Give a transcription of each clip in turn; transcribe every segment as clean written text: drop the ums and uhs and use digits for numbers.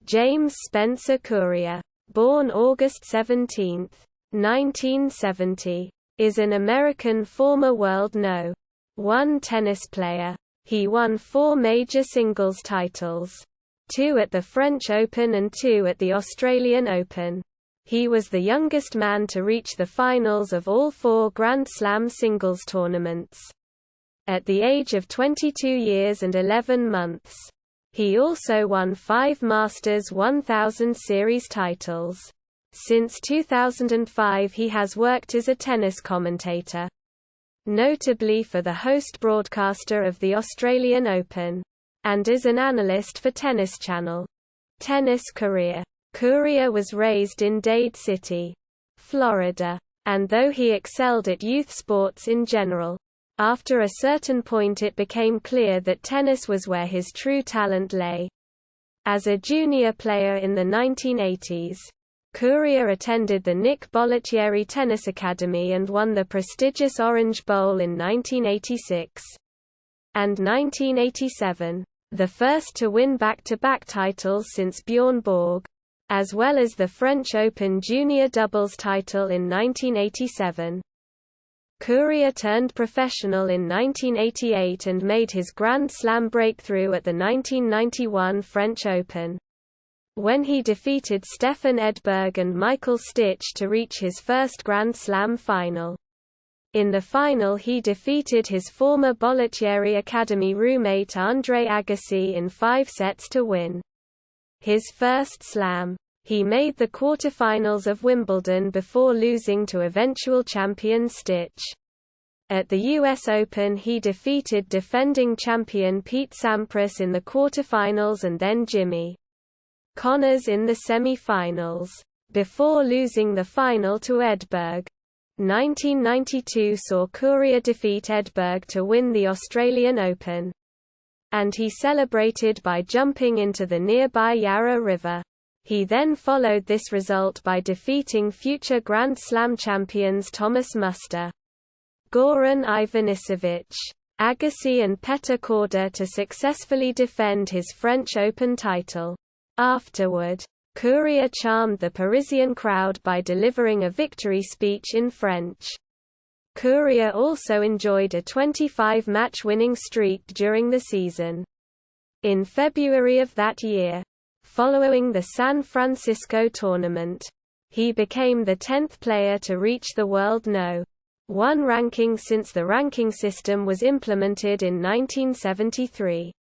James Spencer Courier, born August 17, 1970, is an American former World No. 1 tennis player. He won 4 major singles titles, 2 at the French Open and 2 at the Australian Open. He was the youngest man to reach the finals of all 4 Grand Slam singles tournaments, at the age of 22 years and 11 months. He also won 5 Masters 1000 Series titles. Since 2005 he has worked as a tennis commentator, notably for the host broadcaster of the Australian Open, and as an analyst for Tennis Channel. Tennis career. Courier was raised in Dade City, Florida, and though he excelled at youth sports in general, after a certain point it became clear that tennis was where his true talent lay. As a junior player in the 1980s, Courier attended the Nick Bollettieri Tennis Academy and won the prestigious Orange Bowl in 1986 and 1987, the first to win back-to-back titles since Bjorn Borg, as well as the French Open junior doubles title in 1987. Courier turned professional in 1988 and made his Grand Slam breakthrough at the 1991 French Open, when he defeated Stefan Edberg and Michael Stich to reach his first Grand Slam final. In the final he defeated his former Bollettieri Academy roommate Andre Agassi in 5 sets to win his first slam. He made the quarterfinals of Wimbledon before losing to eventual champion Stich. At the US Open he defeated defending champion Pete Sampras in the quarterfinals and then Jimmy Connors in the semi-finals, before losing the final to Edberg. 1992 saw Courier defeat Edberg to win the Australian Open, and he celebrated by jumping into the nearby Yarra River. He then followed this result by defeating future Grand Slam champions Thomas Muster, Goran Ivanisevic, Agassi and Petr Korda to successfully defend his French Open title. Afterward, Courier charmed the Parisian crowd by delivering a victory speech in French. Courier also enjoyed a 25-match winning streak during the season. In February of that year, following the San Francisco tournament, he became the 10th player to reach the World No. 1 ranking since the ranking system was implemented in 1973,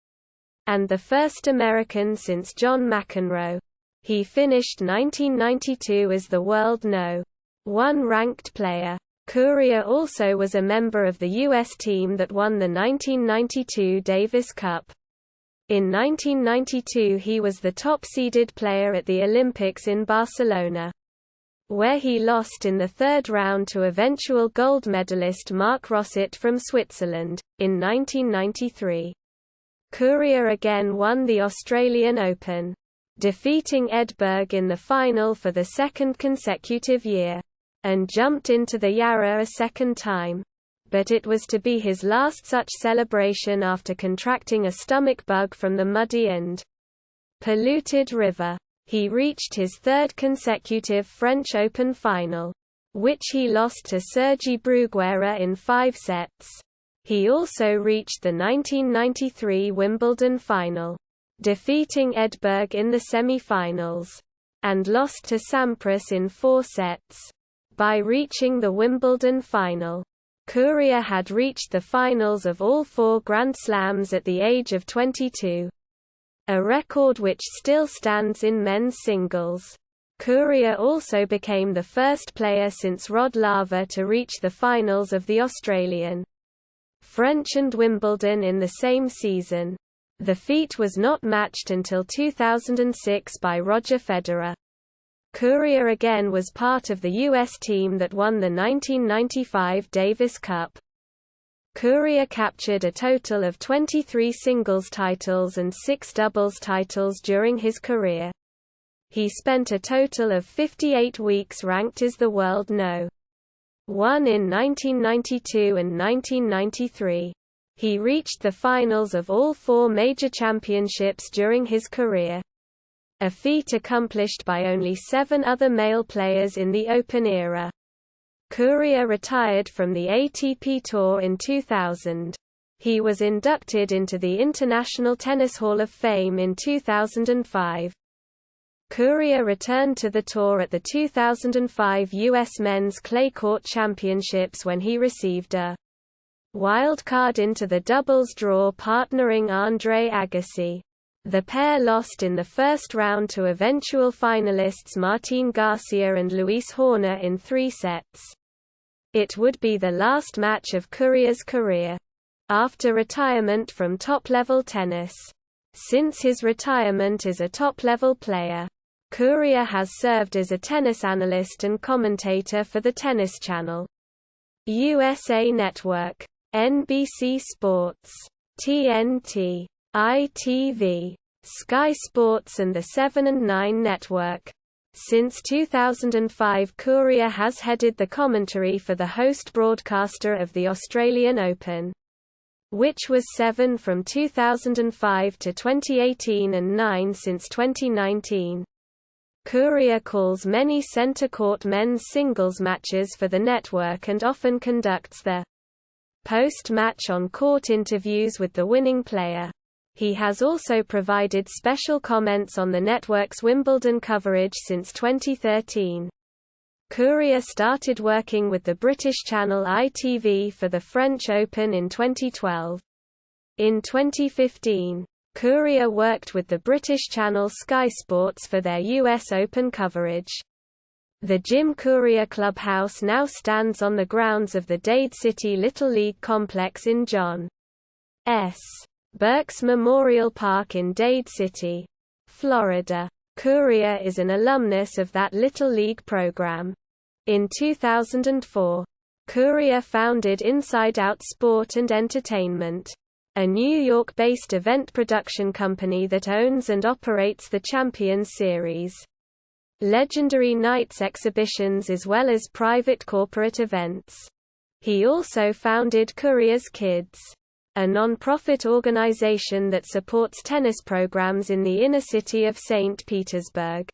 and the first American since John McEnroe. He finished 1992 as the World No. 1 ranked player. Courier also was a member of the U.S. team that won the 1992 Davis Cup. In 1992 he was the top-seeded player at the Olympics in Barcelona, where he lost in the 3rd round to eventual gold medalist Marc Rosset from Switzerland. In 1993, Courier again won the Australian Open, defeating Edberg in the final for the 2nd consecutive year, and jumped into the Yarra a 2nd time. But it was to be his last such celebration after contracting a stomach bug from the muddy and polluted river. He reached his 3rd consecutive French Open final, which he lost to Sergi Bruguera in 5 sets. He also reached the 1993 Wimbledon final, defeating Edberg in the semi-finals, and lost to Sampras in 4 sets. By reaching the Wimbledon final, Courier had reached the finals of all 4 Grand Slams at the age of 22, a record which still stands in men's singles. Courier also became the first player since Rod Laver to reach the finals of the Australian, French and Wimbledon in the same season. The feat was not matched until 2006 by Roger Federer. Courier again was part of the U.S. team that won the 1995 Davis Cup. Courier captured a total of 23 singles titles and 6 doubles titles during his career. He spent a total of 58 weeks ranked as the World No. 1 in 1992 and 1993. He reached the finals of all 4 major championships during his career. a feat accomplished by only 7 other male players in the Open era. Courier retired from the ATP Tour in 2000. He was inducted into the International Tennis Hall of Fame in 2005. Courier returned to the tour at the 2005 U.S. Men's Clay Court Championships when he received a wild card into the doubles draw partnering Andre Agassi. The pair lost in the first round to eventual finalists Martín García and Luis Horner in 3 sets. It would be the last match of Courier's career after retirement from top-level tennis. Since his retirement as a top-level player, Courier has served as a tennis analyst and commentator for the Tennis Channel, USA Network, NBC Sports, TNT, ITV, Sky Sports and the 7 and 9 Network. Since 2005, Courier has headed the commentary for the host broadcaster of the Australian Open, which was 7 from 2005 to 2018 and 9 since 2019. Courier calls many centre court men's singles matches for the network and often conducts the post-match on-court interviews with the winning player. He has also provided special comments on the network's Wimbledon coverage since 2013. Courier started working with the British channel ITV for the French Open in 2012. In 2015, Courier worked with the British channel Sky Sports for their US Open coverage. The Jim Courier Clubhouse now stands on the grounds of the Dade City Little League complex in John S. Burke's Memorial Park in Dade City, Florida. Courier is an alumnus of that Little League program. In 2004, Courier founded Inside Out Sport and Entertainment, a New York-based event production company that owns and operates the Champions Series, Legendary Nights exhibitions as well as private corporate events. He also founded Courier's Kids, a non-profit organization that supports tennis programs in the inner city of St. Petersburg,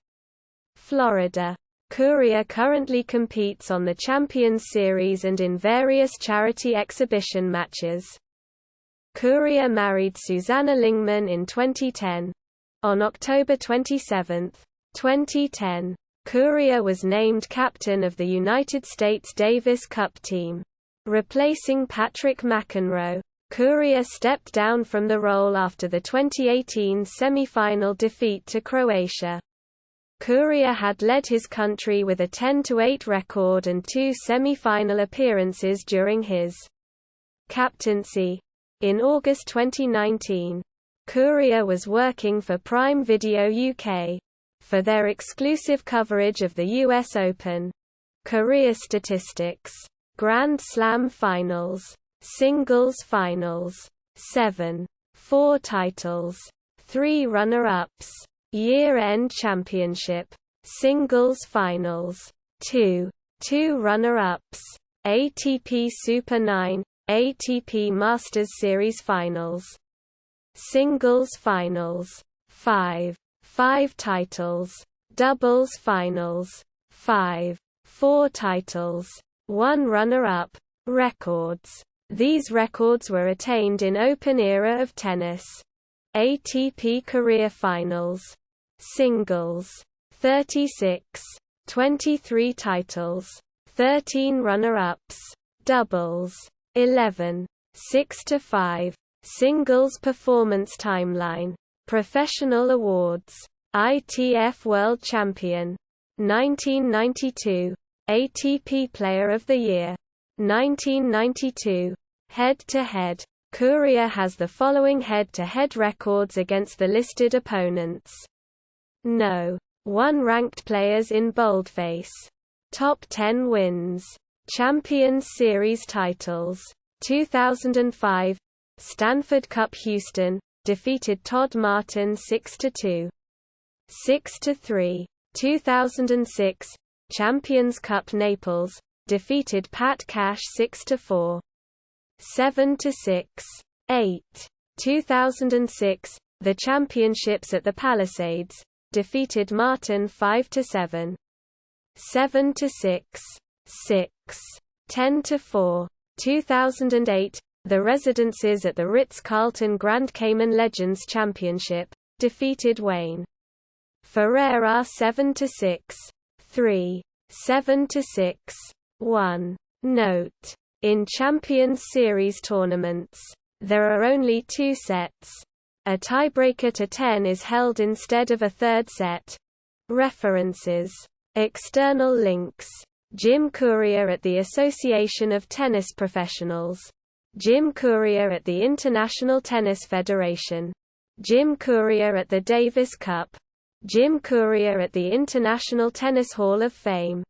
Florida. Courier currently competes on the Champions Series and in various charity exhibition matches. Courier married Susanna Lingman in 2010. On October 27, 2010, Courier was named captain of the United States Davis Cup team, replacing Patrick McEnroe. Courier stepped down from the role after the 2018 semi-final defeat to Croatia. Courier had led his country with a 10-8 record and 2 semi-final appearances during his captaincy. In August 2019, Courier was working for Prime Video UK for their exclusive coverage of the US Open. Career statistics: Grand Slam finals, singles finals, 7, 4 titles, 3 runner-ups, year-end championship, singles finals, 2 runner-ups, ATP Super 9, ATP Masters Series finals, singles finals, 5 titles, doubles finals, 5, 4 titles, 1 runner-up, records. These records were attained in Open era of tennis. ATP Career Finals. Singles: 36, 23 titles, 13 runner-ups. Doubles: 11, 6-5. Singles Performance Timeline. Professional Awards. ITF World Champion 1992, ATP Player of the Year 1992. Head-to-head. Courier has the following head-to-head records against the listed opponents. No. 1 ranked players in boldface. Top 10 wins. Champions Series titles. 2005, Stanford Cup Houston, defeated Todd Martin 6-2. 6-3. 2006, Champions Cup Naples, defeated Pat Cash 6-4. 7-6. 8. 2006, the Championships at the Palisades, defeated Martin 5-7. 7-6. 6. 10-4. 2008, The Residences at the Ritz-Carlton Grand Cayman Legends Championship, defeated Wayne Ferreira 7-6. 3. 7-6. 1. Note: in Champions Series tournaments, there are only 2 sets. A tiebreaker to 10 is held instead of a third set. References. External links. Jim Courier at the Association of Tennis Professionals. Jim Courier at the International Tennis Federation. Jim Courier at the Davis Cup. Jim Courier at the International Tennis Hall of Fame.